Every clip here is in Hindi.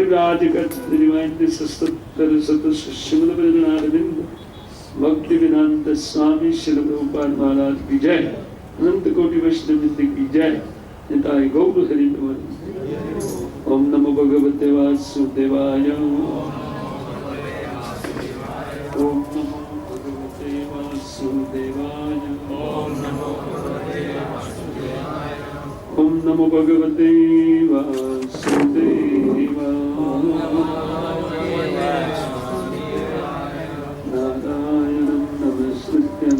परिराज कच्छ सस्तत्तर सत शिवल ब्रजनारविंद भक्ति वेदांत स्वामी श्री प्रभुपाद महाराज की जय। अनंत कोटि वैष्णव वृंद की जय। निताय गौर हरि नमः। ओम नमो भगवते वासुदेवाय। ओम नमो भगवते वासुदेवाय। ओम नमो भगवते वासुदेवाय। ओम नमो भगवते वासुदेवाय। नारायणं नमस्कृत्यं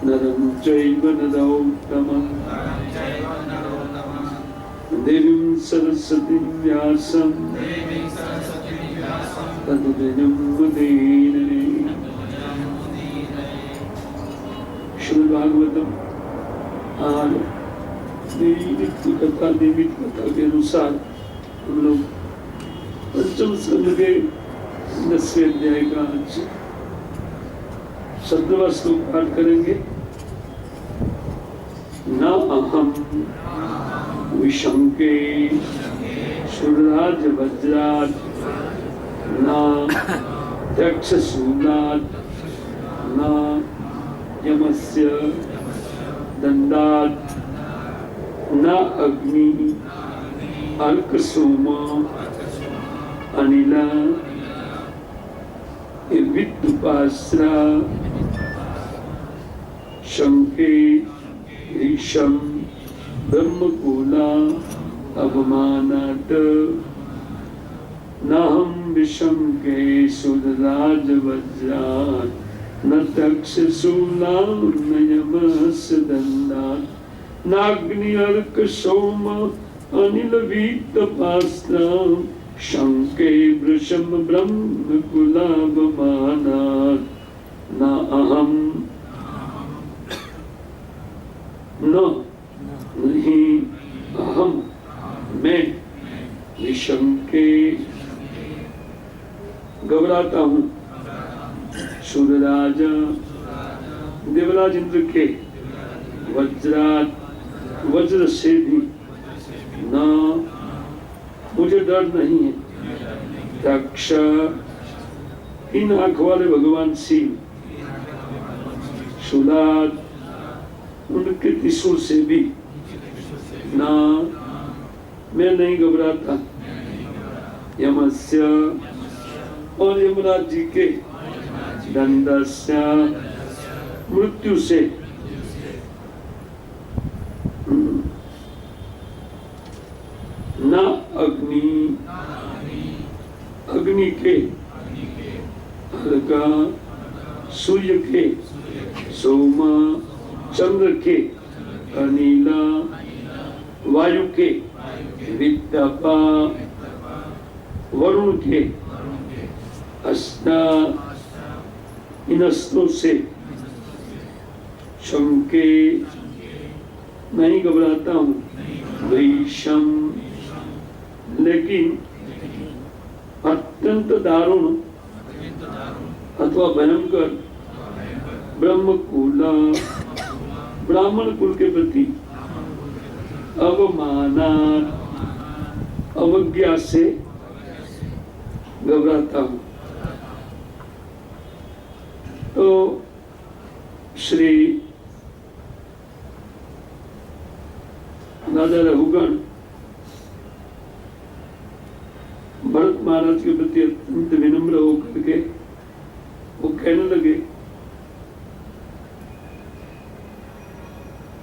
नरं चैव नरोत्तमं देवीं सरस्वतीं व्यासं ततो जयमुदीरये। श्रीमद् भागवतम आज नित्य कथा निमित्त कथा के अनुसार हम लोग पंचम स्कंद के 10वें अध्याय का आज 17वां श्लोक पाठ करेंगे। न अहम विशंके शूरराज वज्रात् न यक्षशूलात् न यमस्य दंडात् न अग्नि अर्कसोम अनिल विद्युपास्त्र शंके ऋषम ब्रह्मकूला अवमानात् नाहं विशंके शूरराज वज्रात् न तक्षशूलां न यमस्य दंडात् नाग्नि अर्क सोम अनिल विद्युपास्त्रं शंके वृषम ब्रह्म कुलावमानात् न अहम नहीं अहम मैं विशंके घबराता हूँ सूर्यराज देवराज इंद्र के वज्रात वज्र से भी न मुझे डर नहीं है। दक्ष इन आंख वाले भगवान शिव शूलाद उनके त्रिशूल से भी ना मैं नहीं घबराता। यमस्य और यमराज जी के दंडस्य मृत्यु से न अग्नि के अर्का सूर्य के सोमा चंद्र के अनिला वायु के विद्यापा वरुण के अस्ता इन अस्त्रों से शंके नहीं घबराता हूँ। वैषम लेकिन अत्यंत दारुण अथवा भयंकर ब्रह्मकूला ब्राह्मण कुल के प्रति अवमाना अवज्ञा से घबराता हूँ। तो श्री राजा रघुगण भरत महाराज के प्रति अत्यंत विनम्र होकर के वो कहने लगे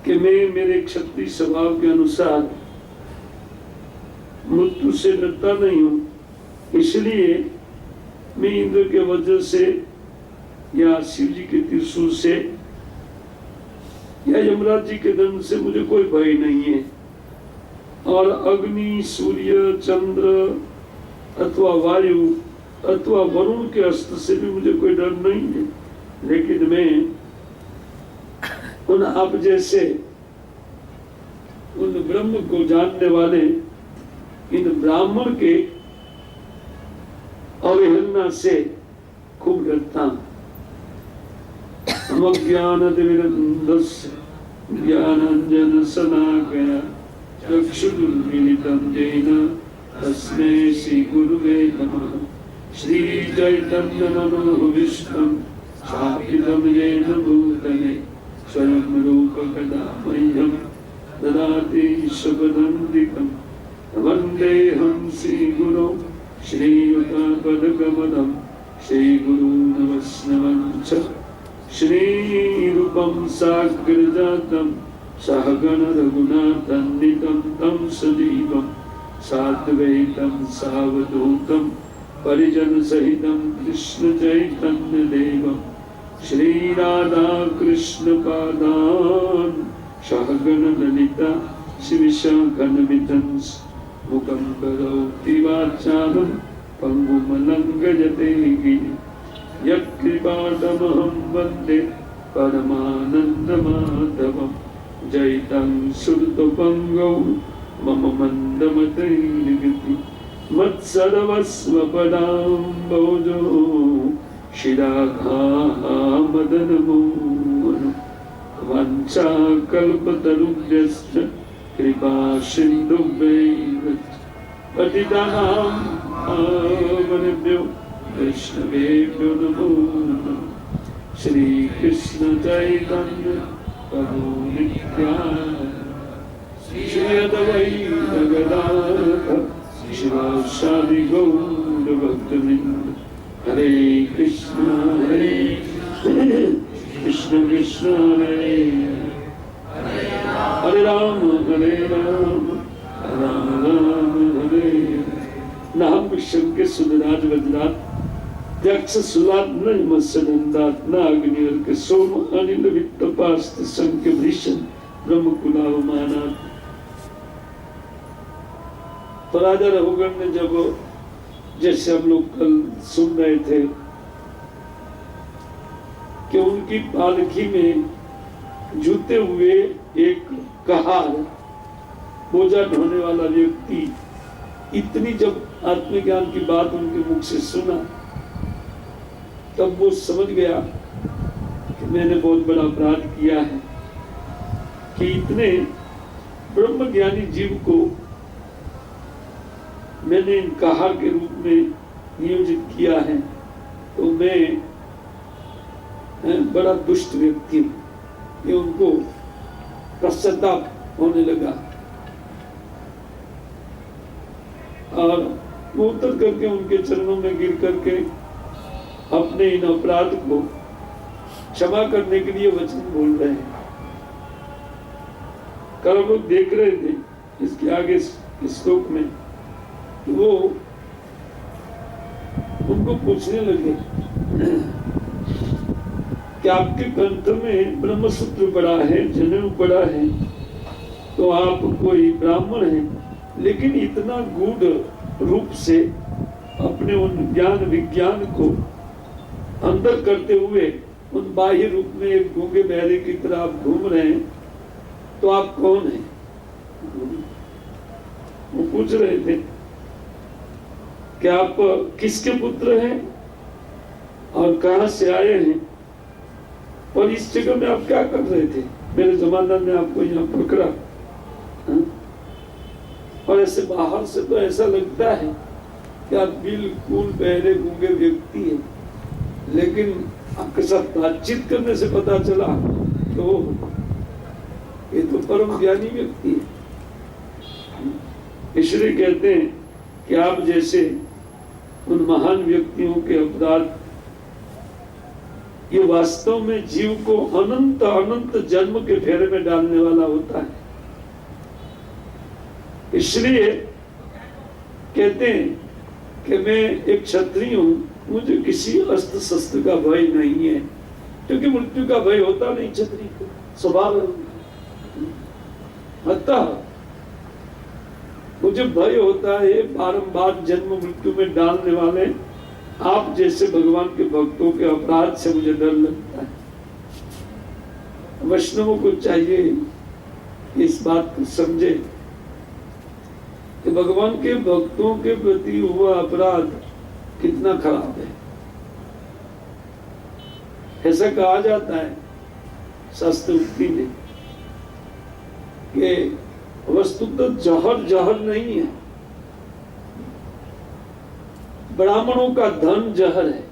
कि मैं मेरे क्षत्रिय स्वभाव के अनुसार मृत्यु से डरता नहीं हूं, इसलिए मैं इंद्र के वज्र से या शिव जी के त्रिशूल से या यमराज जी के दंड से मुझे कोई भय नहीं है। और अग्नि सूर्य चंद्र अथवा वायु अथवा वरुण के अस्त्र से भी मुझे कोई डर नहीं है। लेकिन मैं उन आप जैसे उन ब्रह्म को जानने वाले इन ब्राह्मण के अवहेलना से खूब डरता हूं। ज्ञानांजन शलाकया चक्षुरुन्मीलितं येन तस्मै श्रीगुरुवे नमः। श्रीचैतन्यमनोभीष्टं स्थापितं येन भूतले स्वयं रूप कदा मह्यं ददाति शुभदन्तिकं। वन्देऽहं श्रीगुरो श्रीयुतापदकमलं श्रीगुरून् वैष्णवं च। श्रीरूपं साग्रजातं सहगण रघुनाथान्वितं तं सजीवं साद्वैतं सावधूतं परिजनसहितं कृष्ण चैतन्यदेवं श्रीराधा कृष्ण पादान् सहगण ललिता शिविशाखनमितं मुखं करोति वाचालं पङ्गुमलङ्घयते गिरिं। यत्कृपातमहं वन्दे परमानन्दमाधवं। जयितं सुरतपङ्गौ मम मन्दमतैर्गति मत्सर्वस्वपदाम्बोजो शिराघामदनमोहन। वाञ्छाकल्पतरुभ्यश्च कृपा सिन्धुभ्यैव पतितानां पावनेभ्यो वैष्णवेभ्यो नमो नमः। श्रीकृष्ण चैतन्य प्रभु नित्यानन्द श्री अद्वैत गदाधर शिवासादि गौर भक्तवृंद। हरे कृष्ण कृष्ण कृष्ण हरे हरे राम राम राम हरे। नाम शंकर सुधराज वज्रात यक्ष सुलाद न मत्स्यनंदात न अग्निवर्ग सोम अनिल वित्तपास्त संख्य भीषण ब्रह्म कुलावमानात। तो राजा रघुगण ने जब जैसे हम लोग कल सुन रहे थे कि उनकी पालकी में जूते हुए एक कहार बोझा ढोने वाला व्यक्ति इतनी जब आत्मज्ञान की बात उनके मुख से सुना तब वो समझ गया कि मैंने बहुत बड़ा अपराध किया है कि इतने ब्रह्मज्ञानी जीव को मैंने इन कहार के रूप में नियोजित किया है। तो मैं बड़ा दुष्ट व्यक्ति हूँ। ये उनको पश्चाताप होने लगा और वो उतर करके उनके चरणों में गिर करके अपने इन अपराध को क्षमा करने के लिए वचन बोल रहे हैं। कल हम लोग देख रहे थे इसके आगे श्लोक में वो उनको पूछने लगे कि आपके ग्रंथ में ब्रह्मसूत्र पढ़ा है, जनेऊ पढ़ा है, तो आप कोई ब्राह्मण हैं, लेकिन इतना गूढ़ रूप से अपने उन ज्ञान विज्ञान को अंदर करते हुए उन बाह्य रूप में एक गूंगे बहरे की तरह आप घूम रहे हैं, तो आप कौन हैं? वो पूछ रहे थे कि आप किसके पुत्र हैं और कहां से आए हैं और इस जगह में आप क्या कर रहे थे? मेरे जमाना ने आपको यहाँ पकड़ा। और ऐसे बाहर से तो ऐसा लगता है कि आप बिल्कुल बहरे गूंगे व्यक्ति हैं, लेकिन आपके साथ बातचीत करने से पता चला तो ये तो परम ज्ञानी व्यक्ति है। इसलिए कहते हैं कि आप जैसे उन महान व्यक्तियों के अपराध ये वास्तव में जीव को अनंत अनंत जन्म के फेरे में डालने वाला होता है। इसलिए कहते हैं कि मैं एक क्षत्रिय हूं, मुझे किसी अस्त्र शस्त्र का भय नहीं है, क्योंकि मृत्यु का भय होता नहीं क्षत्रिय को, स्वभाव अतः मुझे भय होता है बारंबार जन्म मृत्यु में डालने वाले आप जैसे भगवान के भक्तों के अपराध से मुझे डर लगता है। वैष्णवों को चाहिए इस बात को समझे कि भगवान के भक्तों के प्रति हुआ अपराध कितना खराब है। ऐसा कहा जाता है शास्त्र उक्ति में कि वस्तुतः जहर जहर नहीं है। ब्राह्मणों का धन जहर है,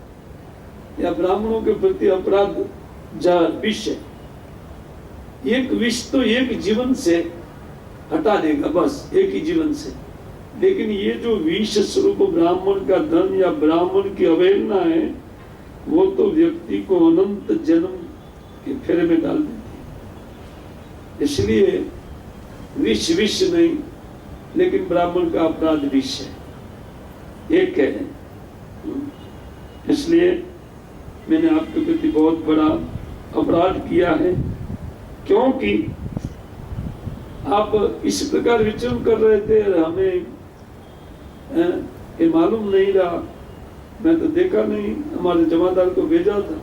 या ब्राह्मणों के प्रति अपराध जहर विष है। एक विष तो एक जीवन से हटा देगा, बस एक ही जीवन से। लेकिन ये जो विष स्वरूप ब्राह्मण का धन या ब्राह्मण की अवहेलना है, वो तो व्यक्ति को अनंत जन्म के फेरे में डाल देती है। इसलिए विष विष नहीं, लेकिन ब्राह्मण का अपराध विष है, एक है। इसलिए मैंने आपके प्रति बहुत बड़ा अपराध किया है, क्योंकि आप इस प्रकार विचरण कर रहे थे, हमें ये मालूम नहीं रहा। मैं तो देखा नहीं, हमारे जमादार को भेजा था,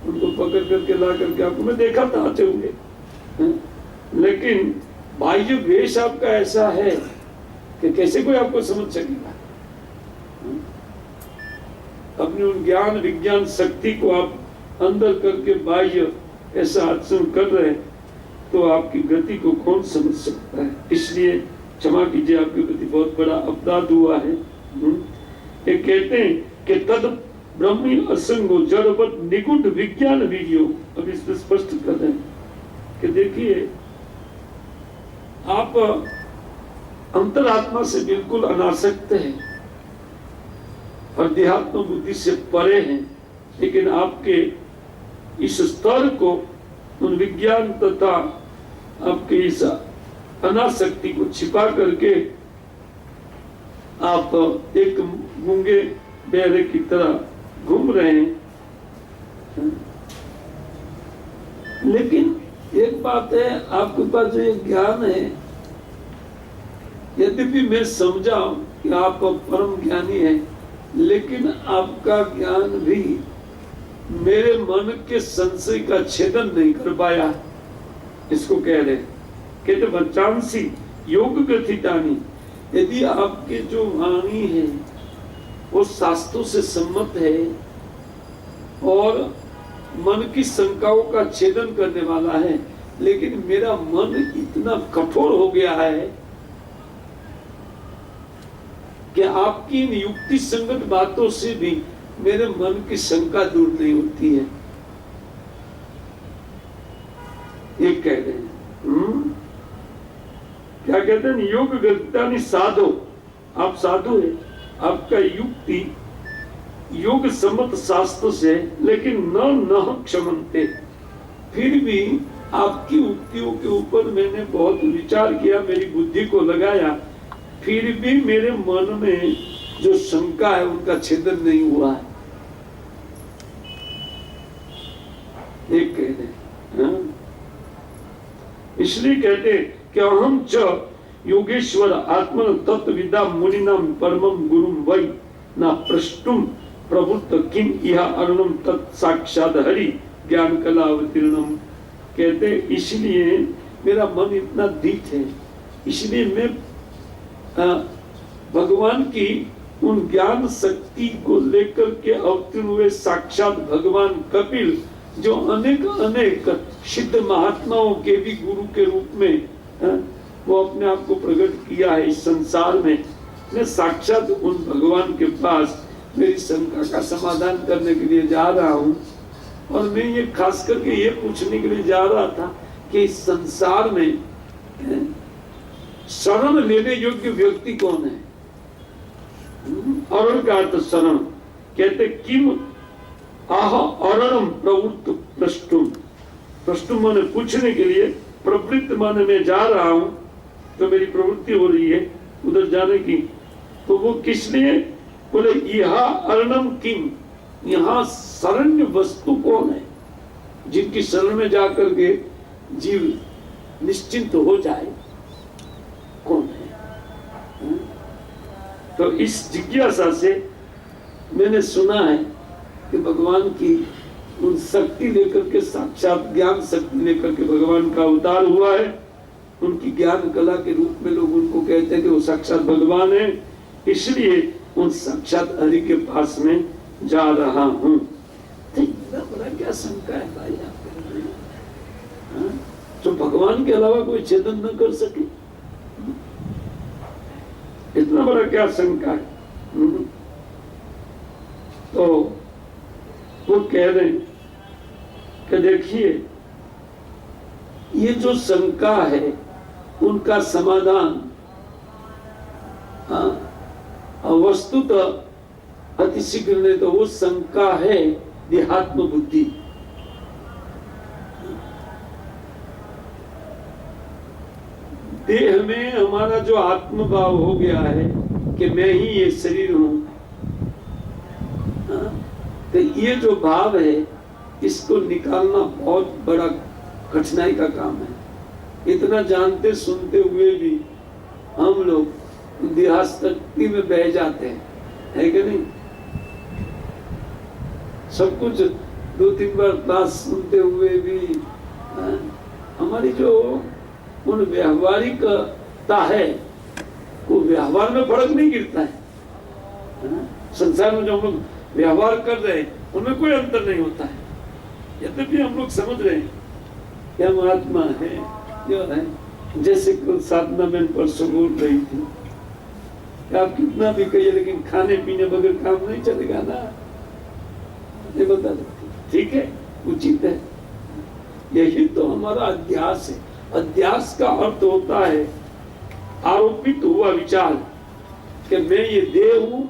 उनको पकड़ करके ला करके आपको मैं देखा था आते होंगे, लेकिन बाह्य वेश आपका ऐसा है कि कैसे कोई आपको समझ सकेगा। अपनी उन ज्ञान विज्ञान शक्ति को आप अंदर करके बाह्य ऐसा आचरण कर रहे, तो आपकी गति को कौन समझ सकता है। इसलिए क्षमा कीजिए, आपके प्रति बहुत बड़ा अपराध हुआ है। ये कहते हैं कि तद ब्रह्मी असंगो जड़वत निगुण विज्ञान वीर्यो। अब इसमें स्पष्ट कर रहे हैं कि देखिए, आप अंतरात्मा से बिल्कुल अनासक्त हैं और देहात्म बुद्धि से परे हैं, लेकिन आपके इस स्तर को, उन विज्ञान तथा आपके इस अनासक्ति को छिपा करके आप एक गूंगे बहरे की तरह घूम रहे हैं। लेकिन एक बात है, आपके पास जो ये ज्ञान है, यद्यपि मैं समझा कि आप परम ज्ञानी हैं, लेकिन आपका ज्ञान भी मेरे मन के संशय का छेदन नहीं कर पाया। इसको कह रहे, कहते वचांसी योग ग्रथितानी। यदि आपके जो वाणी है वो शास्त्रों से सम्मत है और मन की शंकाओं का छेदन करने वाला है, लेकिन मेरा मन इतना कठोर हो गया है कि आपकी इन युक्ति संगत बातों से भी मेरे मन की शंका दूर नहीं होती है। ये कह रहे हैं, क्या कहते हैं, योग ग्रथितानि साधो। आप साधु है, आपका युक्ति योग सम्मत शास्त्र से, लेकिन न क्षमन्ते। फिर भी आपकी उक्तियों के ऊपर मैंने बहुत विचार किया, मेरी बुद्धि को लगाया, फिर भी मेरे मन में जो शंका है उनका छेदन नहीं हुआ है। एक कह रहे, इसलिए कहते कि अहम च योगेश्वर आत्मन तत्वविदा मुनिनाम परमम गुरुम वै ना प्रष्टुम प्रभुत्व किम यह अरुणम तत् साक्षात हरि ज्ञान कला अवतीर्णम। कहते इसलिए मेरा मन इतना दीठ है, इसलिए मैं भगवान की उन ज्ञान शक्ति को लेकर के अवतीर्ण हुए साक्षात भगवान कपिल, जो अनेक अनेक सिद्ध महात्माओं के भी गुरु के रूप में वो अपने आप को प्रकट किया है इस संसार में। मैं साक्षात उन भगवान के पास मेरी शंका का समाधान करने के लिए जा रहा हूँ, और मैं ये खास करके ये पूछने के लिए जा रहा था कि इस संसार में शरण लेने योग्य व्यक्ति कौन है। अरण का अर्थ शरण। कहते किम आह अरणम प्रवृत्त प्रष्टुम। प्रष्टुम माने पूछने के लिए, प्रवृत्त माने मैं जा रहा हूं, तो मेरी प्रवृत्ति हो रही है उधर जाने की। तो वो किस लिए बोले, यह अरणम किम, यहाँ शरण्य वस्तु कौन है जिनकी शरण में जाकर के जीव निश्चिंत हो जाए, कौन है। तो इस जिज्ञासा से मैंने सुना है कि भगवान की उन शक्ति लेकर के, साक्षात ज्ञान शक्ति लेकर के भगवान का अवतार हुआ है। उनकी ज्ञान कला के रूप में लोग उनको कहते हैं कि वो साक्षात भगवान है, इसलिए उन साक्षात हरि के पास में जा रहा हूँ। बड़ा क्या शंका है भाई आप, तो भगवान के अलावा कोई छेदन न कर सके। इतना बड़ा क्या शंका है? तो वो कह रहे हैं कि देखिए, ये जो शंका है उनका समाधान वस्तुतः अति शीघ्र नहीं, तो वो शंका है देहात्म बुद्धि। देह में हमारा जो आत्मभाव हो गया है कि मैं ही ये शरीर हूं, तो ये जो भाव है इसको निकालना बहुत बड़ा कठिनाई का काम है। इतना जानते सुनते हुए भी हम लोग देहासक्ति में बह जाते हैं, है कि नहीं? सब कुछ 2-3 बार क्लास सुनते हुए भी हमारी जो उन व्यवहारिकता है वो व्यवहार में फर्क नहीं गिरता है। संसार में जो हम लोग व्यवहार कर रहे हैं उनमें कोई अंतर नहीं होता है। यद्यपि हम लोग समझ रहे हैं कि हम आत्मा है, जो है, जैसे कुछ साधना में परसों बोल रही थी कि आप कितना भी कहिए लेकिन खाने पीने बगैर काम नहीं चलेगा ना, ये बता सकती। ठीक है, उचित है। यही तो हमारा अध्यास है। अध्यास का अर्थ होता है आरोपित हुआ विचार कि मैं ये देह हूं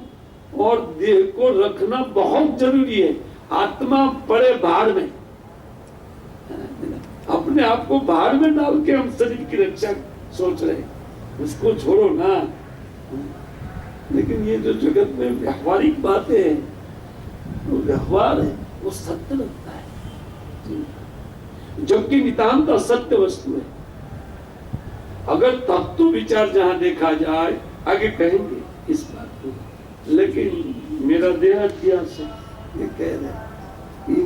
और देह को रखना बहुत जरूरी है। आत्मा पड़े भाड़ में, अपने आप को भाड़ में डाल के हम शरीर की रक्षा सोच रहे हैं, उसको छोड़ो ना। लेकिन ये जो जगत में व्यवहारिक बातें हैं, वो व्यवहार है, वो सत्य लगता है, जबकि नितांत असत्य वस्तु है। अगर तत्व विचार जहां देखा जाए, आगे कहेंगे इस बात को, लेकिन मेरा देह अध्यास है, ये कह रहे हैं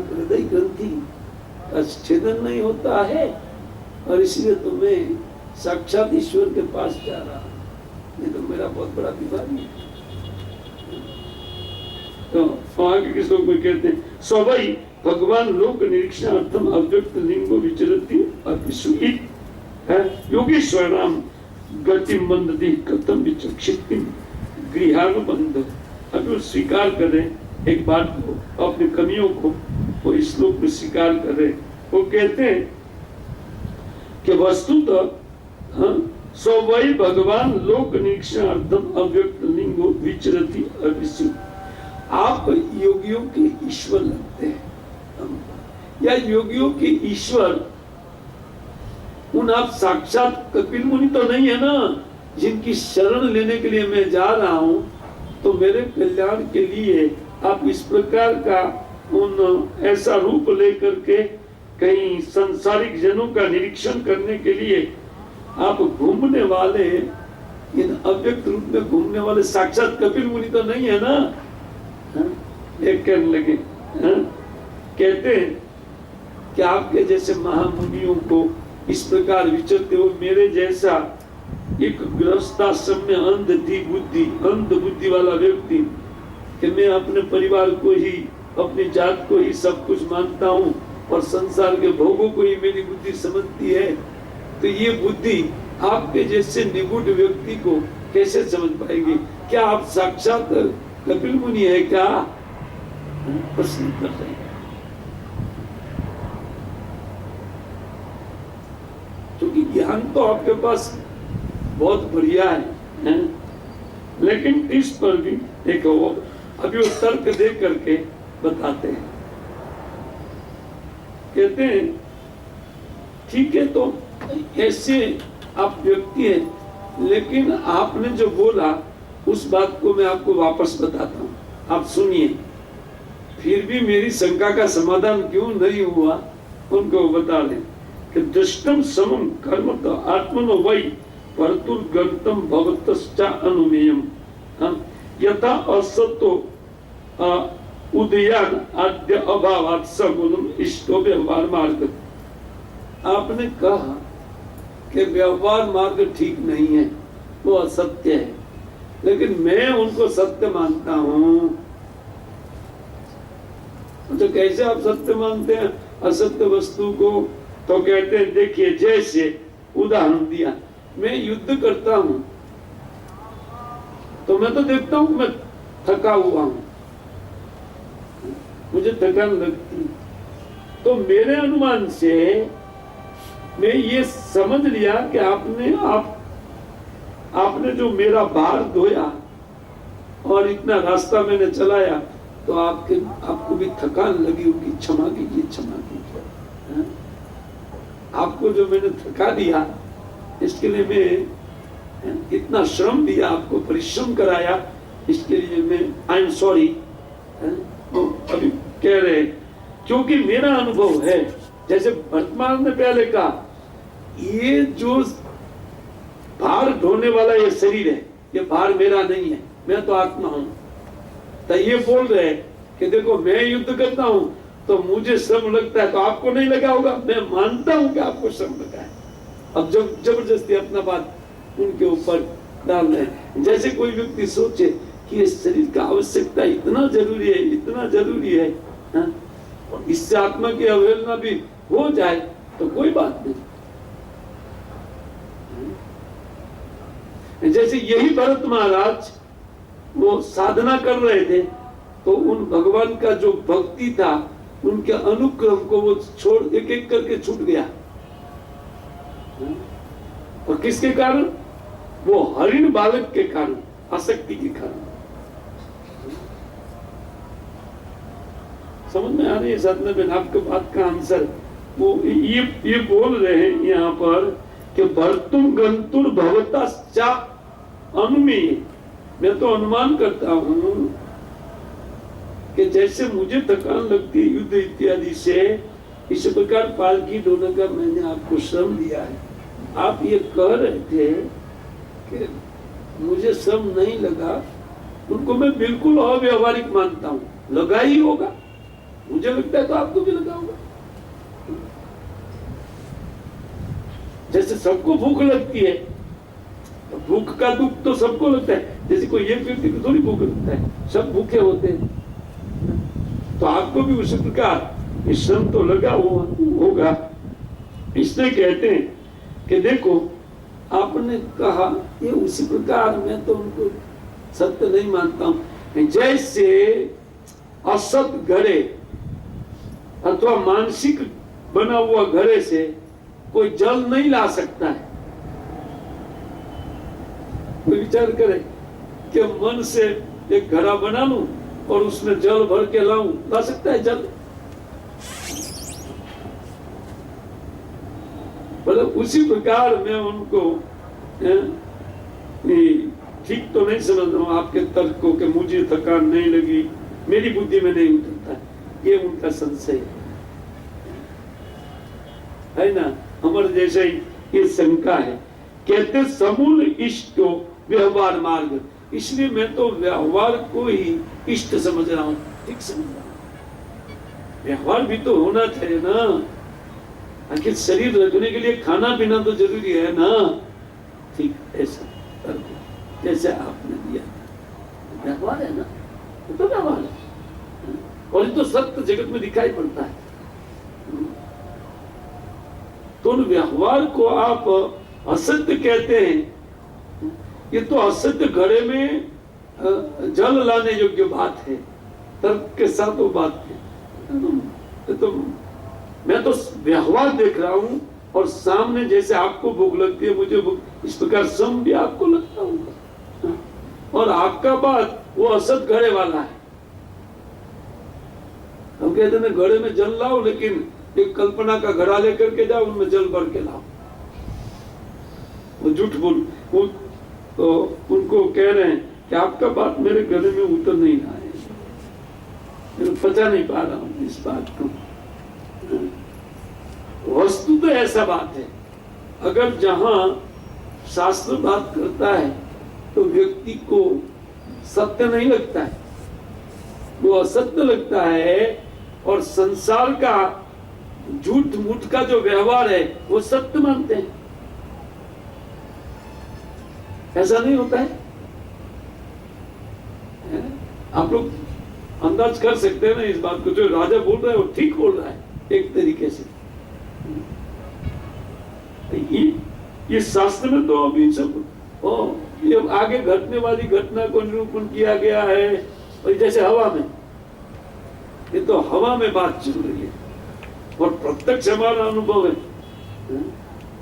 हृदय ग्रंथि का छेदन नहीं होता है और इसलिए तो मैं साक्षात ईश्वर के पास जा रहा हूं, नहीं तो मेरा बहुत बड़ा बीमारी है। तो आगे के श्लोक में कहते हैं, सवई भगवान लोक निरीक्षणार्थम अव्यक्त लिंगो विचरति अपिसुइत है योगेश्वर नाम गति मंदति कथम विचक्षित गृहानुबंध। अभी वो स्वीकार करें एक बात को, अपनी कमियों को वो इस श्लोक में स्वीकार करें। वो कहते हैं कि वस्तुतः सवई भगवान लोक निरीक्षणार्थम अव्यक्त लिंगो विचरति अपिसुइत। आप योगियों के ईश्वर लगते हैं, या योगियों के ईश्वर उन आप साक्षात कपिल मुनि तो नहीं है ना, जिनकी शरण लेने के लिए मैं जा रहा हूं, तो मेरे कल्याण के लिए आप इस प्रकार का उन ऐसा रूप लेकर के कहीं संसारिक जनों का निरीक्षण करने के लिए आप घूमने वाले, इन अव्यक्त रूप में घूमने वाले साक्षात कपिल मुनि तो नहीं है ना। एक कहने लगे, कहते हैं कि आपके जैसे महामुनियों को इस प्रकार विचरते हो, मेरे जैसा एक गृहस्थाश्रम में अंध बुद्धि वाला व्यक्ति, कि मैं अपने परिवार को ही, अपनी जात को ही सब कुछ मानता हूँ और संसार के भोगों को ही मेरी बुद्धि समझती है, तो ये बुद्धि आपके जैसे निगुढ़ व्यक्ति को कैसे समझ पाएगी? क्या आप साक्षात कपिल मुनि है क्या? प्रश्न कर रहे हैं। क्योंकि ज्ञान तो आपके पास बहुत बढ़िया है? लेकिन इस पर भी एक अभी वो तर्क दे करके बताते हैं। कहते हैं ठीक है, तो ऐसे आप व्यक्ति हैं, लेकिन आपने जो बोला उस बात को मैं आपको वापस बताता हूँ, आप सुनिए। फिर भी मेरी शंका का समाधान क्यों नहीं हुआ उनको बता दें कि दृष्टम समम कर्म तो आत्मनो वै परतुर्गंतम भवतश्च अनुमेयम यथा असतो उदयान आद्य अभावात् सगुणम इष्टो व्यवहार मार्ग। आपने कहा कि व्यवहार मार्ग ठीक नहीं है, वो असत्य है, लेकिन मैं उनको सत्य मानता हूं। तो कैसे आप सत्य मानते हैं असत्य वस्तु को? तो कहते हैं देखिए, जैसे उदाहरण दिया, मैं युद्ध करता हूं तो मैं तो देखता हूं मैं थका हुआ हूं, मुझे थकान लगती। तो मेरे अनुमान से मैं ये समझ लिया कि आपने जो मेरा भार धोया और इतना रास्ता मैंने चलाया, तो आपको भी थकान लगी होगी, क्षमा कीजिए, क्षमा कीजिए। आपको जो मैंने थका दिया, इसके लिए मैं इतना श्रम दिया, आपको परिश्रम कराया, इसके लिए मैं आई एम सॉरी। तो अभी कह रहे, क्योंकि मेरा अनुभव है, जैसे वर्तमान ने पहले कहा, ये जो भार ढोने वाला ये शरीर है, ये भार मेरा नहीं है, मैं तो आत्मा हूं। तो ये बोल रहे हैं कि देखो मैं युद्ध करता हूं तो मुझे श्रम लगता है, तो आपको नहीं लगा होगा। मैं मानता हूं कि आपको श्रम लगा है। अब जब जबरदस्ती अपना बात उनके ऊपर डाल रहे हैं, जैसे कोई व्यक्ति सोचे कि इस शरीर का आवश्यकता इतना जरूरी है, इतना जरूरी है, और इससे आत्मा की अवहेलना भी हो जाए तो कोई बात नहीं। जैसे यही भरत महाराज वो साधना कर रहे थे, तो उन भगवान का जो भक्ति था, उनके अनुक्रम को वो छोड़ एक एक करके छूट गया। और किसके कारण? वो हरिण बालक के कारण, आसक्ति के कारण। समझ में आ रही है साधना बहन आपके बात का आंसर? वो ये बोल रहे हैं यहाँ पर कि भर्तुम गंतुर भवतश्चा अनुमेय। मैं तो अनुमान करता हूं कि जैसे मुझे थकान लगती है युद्ध इत्यादि से, इस प्रकार पालकी ढोने का मैंने आपको श्रम दिया है। आप ये कह रहे थे कि मुझे श्रम नहीं लगा, उनको मैं बिल्कुल अव्यावहारिक मानता हूं। लगा ही होगा, मुझे लगता है तो आपको भी लगा होगा। जैसे सबको भूख लगती है, तो भूख का दुख तो सबको लगता है। जैसे कोई एक व्यक्ति को थोड़ी भूख लगता है, सब भूखे होते हैं। तो आपको भी उसी प्रकार श्रम तो लगा होगा। इसलिए कहते हैं कि देखो आपने कहा ये उसी प्रकार, मैं तो उनको सत्य नहीं मानता हूं। जैसे असत घड़े अथवा मानसिक बना हुआ घड़े से कोई जल नहीं ला सकता है। कोई विचार करे कि मन से एक घड़ा बना लूं और उसमें जल भर के लाऊं, ला सकता है जल? मतलब उसी प्रकार मैं उनको ठीक तो नहीं समझ रहा हूं आपके तर्क को कि मुझे थकान नहीं लगी, मेरी बुद्धि में नहीं उतरता, ये उनका संशय है ना। हमारे जैसे ये शंका है। कहते समूल इष्ट व्यवहार मार्ग, इसलिए मैं तो व्यवहार को ही इष्ट समझ रहा हूं, ठीक समझ रहा हूं। व्यवहार भी तो होना चाहिए ना, आखिर शरीर रखने के लिए खाना पीना तो जरूरी है ना। ठीक ऐसा जैसे आपने दिया व्यवहार है ना, तो व्यवहार है, और ये तो सत्य जगत में दिखाई पड़ता है। तो व्यवहार को आप असत्य कहते हैं, ये तो असत्य घड़े में जल लाने योग्य बात है, तर्क के साथ वो बात है। तो मैं तो व्यवहार देख रहा हूं, और सामने जैसे आपको भूख लगती है, मुझे भूख, इस प्रकार श्रम भी आपको लगता होगा। और आपका बात वो असत घड़े वाला है। हम कहते हैं घड़े में जल लाओ, लेकिन एक कल्पना का घड़ा लेकर के जाओ, उनमें जल भर के लाओ। वो झूठ बोल, वो तो उनको कह रहे हैं कि आपका बात मेरे गले में उतर नहीं रहा है, मैं पचा नहीं पा रहा हूं इस बात को। वस्तु तो ऐसा बात है, अगर जहां शास्त्र बात करता है तो व्यक्ति को सत्य नहीं लगता है, वो असत्य लगता है। और संसार का झूठ मूठ का जो व्यवहार है वो सत्य मानते हैं। ऐसा नहीं होता है? आप लोग अंदाज कर सकते हैं ना इस बात को। जो राजा बोल रहा है वो ठीक बोल रहा है एक तरीके से। ये शास्त्र में तो अभी सब ये आगे घटने वाली घटना को निरूपण किया गया है। और जैसे हवा में, ये तो हवा में बात चल रही है और प्रत्यक्ष हमारा अनुभव है।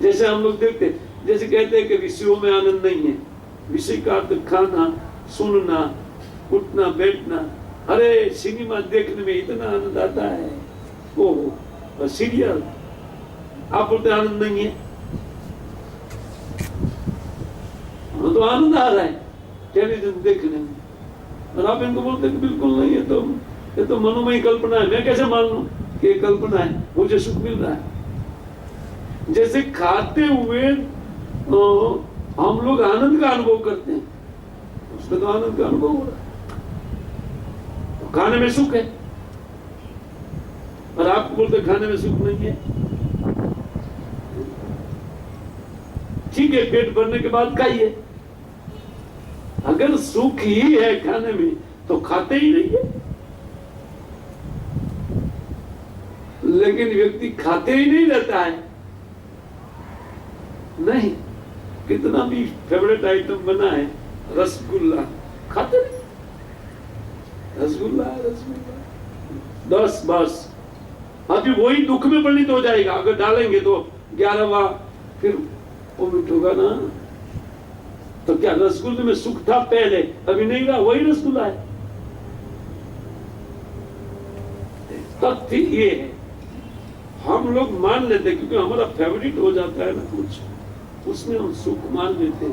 जैसे हम लोग देखते, जैसे कहते हैं कि विषयों में आनंद नहीं है। विषय का अर्थ खाना, सुनना, उठना बैठना। अरे सिनेमा देखने में इतना आनंद आता है, वो सीरियल, आप बोलते आनंद नहीं है, तो आनंद आ रहा है टेलीविजन देखने में, और आप इनको बोलते कि बिल्कुल नहीं है, तो ये तो मनोमय कल्पना है। मैं कैसे मान लूं कि ये कल्पना है, मुझे सुख मिल रहा है। जैसे खाते हुए हम लोग आनंद का अनुभव करते हैं, उसमें तो आनंद का अनुभव हो रहा है, तो खाने में सुख है। और आप बोलते खाने में सुख नहीं है। ठीक है, पेट भरने के बाद खाइए। अगर सुख ही है खाने में तो खाते ही नहीं है। लेकिन व्यक्ति खाते ही नहीं रहता है। नहीं, कितना भी फेवरेट आइटम बना है, रसगुल्ला खाते नहीं, रसगुल्ला रसगुल्ला बस अभी वही दुख में परिणित हो जाएगा। अगर डालेंगे तो 11वां फिर वो मिट होगा ना। तो क्या रसगुल्ले में सुख था पहले, अभी नहीं रहा, वही रसगुल्ला है। तथ्य ये है, हम लोग मान लेते क्योंकि हमारा फेवरेट हो जाता है ना कुछ, उसमें हम सुख मान लेते,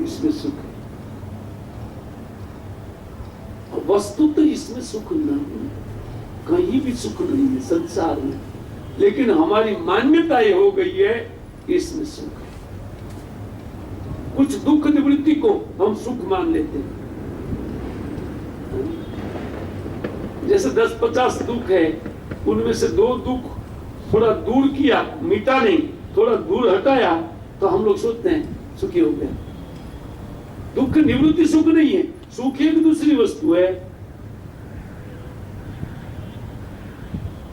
इसमें सुख है। वस्तु तो इसमें सुख नहीं, कहीं भी सुख नहीं है संसार में, लेकिन हमारी मान्यता ये हो गई है कि इसमें सुख है। कुछ दुख निवृत्ति को हम सुख मान लेते हैं। जैसे 10-50 दुख है, उनमें से 2 दुख थोड़ा दूर किया, मिटा नहीं, थोड़ा दूर हटाया, तो हम लोग सोचते हैं सुखी हो गया। दुख निवृत्ति सुख नहीं है, सुख एक दूसरी वस्तु है।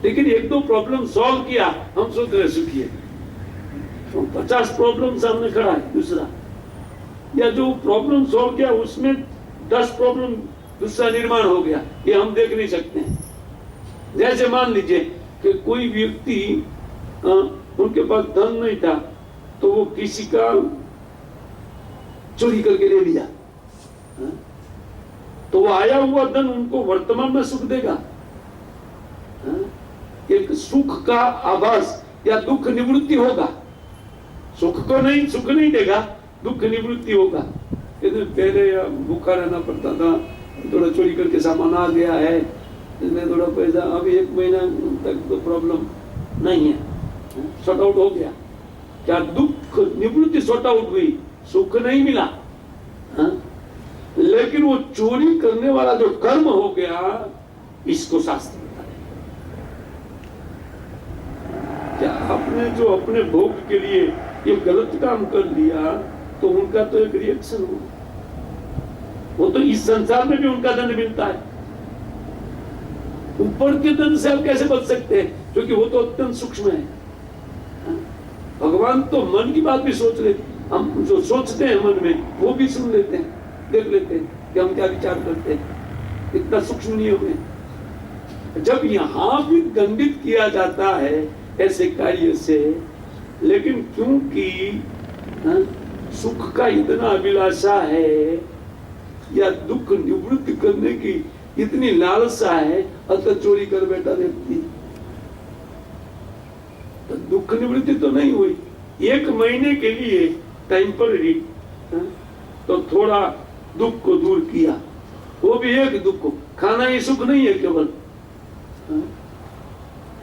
लेकिन 1-2 प्रॉब्लम सॉल्व किया, हम सोच रहे सुखी है। तो 50 प्रॉब्लम सामने खड़ा है दूसरा, या जो प्रॉब्लम सॉल्व किया उसमें 10 प्रॉब्लम दूसरा निर्माण हो गया, ये हम देख नहीं सकते हैं। जैसे मान लीजिए कि कोई व्यक्ति उनके पास धन नहीं था, तो वो किसी का चोरी करके ले लिया, तो वो आया हुआ धन उनको वर्तमान में सुख देगा, एक सुख का आभास या दुख निवृत्ति होगा। सुख नहीं देगा, दुख निवृत्ति होगा। पहले भूखा रहना पड़ता था, थोड़ा चोरी करके सामान आ गया है, इसमें थोड़ा पैसा, अभी 1 महीना तक तो प्रॉब्लम नहीं है, सॉर्ट आउट हो गया। क्या दुख निवृत्ति सॉर्ट आउट हुई, सुख नहीं मिला। लेकिन वो चोरी करने वाला जो कर्म हो गया, इसको शास्त्र बता रहे। क्या आपने जो अपने भोग के लिए ये गलत काम कर लिया, तो उनका तो एक रिएक्शन हो, वो तो इस संसार में भी उनका दंड मिलता है। ऊपर के दंड से आप कैसे बच सकते हैं, क्योंकि वो तो अत्यंत सूक्ष्म है। भगवान तो मन की बात भी सोच लेते, हम जो सोचते हैं मन में वो भी सुन लेते हैं, देख लेते हैं कि हम क्या विचार करते हैं। इतना सूक्ष्म नियम है। जब यहां भी दंडित किया जाता है ऐसे कार्य से, लेकिन क्योंकि सुख का इतना अभिलाषा है या दुख निवृत्ति करने की इतनी लालसा है, अतः चोरी कर बैठा व्यक्ति। तो दुख निवृत्ति तो नहीं हुई, 1 महीने के लिए टेम्पररी, तो थोड़ा दुख को दूर किया, वो भी एक दुख को। खाना ही सुख नहीं है केवल,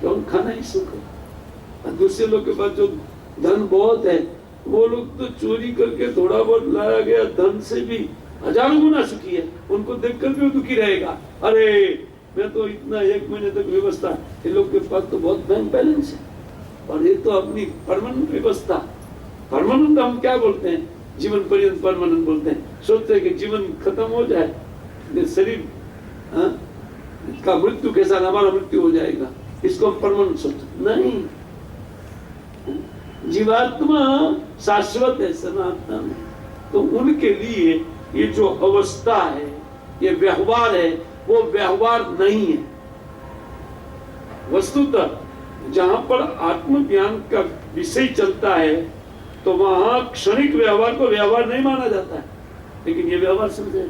तो खाना ही सुख है। दूसरे लोग के पास जो धन बहुत है, वो लोग तो चोरी करके थोड़ा बहुत लाया गया धन से भी हजारों गुना सुखी है। उनको देखकर भी वो दुखी रहेगा, अरे मैं तो इतना 1 महीने तक व्यवस्था, ये लोग के पास तो बहुत बैंक बैलेंस है, और ये तो अपनी परमानेंट व्यवस्था। परमानेंट हम क्या बोलते हैं, जीवन पर्यंत परमानेंट बोलते हैं। सोचते हैं कि जीवन खत्म हो जाए, शरीर का मृत्यु के साथ हमारा मृत्यु हो जाएगा, इसको हम परमानेंट सोचते नहीं। जीवात्मा शाश्वत है, सनातन। तो उनके लिए ये जो अवस्था है, ये व्यवहार है, वो व्यवहार नहीं है। वस्तुतः जहां पर आत्मज्ञान का विषय चलता है तो वहां क्षणिक व्यवहार को व्यवहार नहीं माना जाता है, लेकिन ये व्यवहार समझे।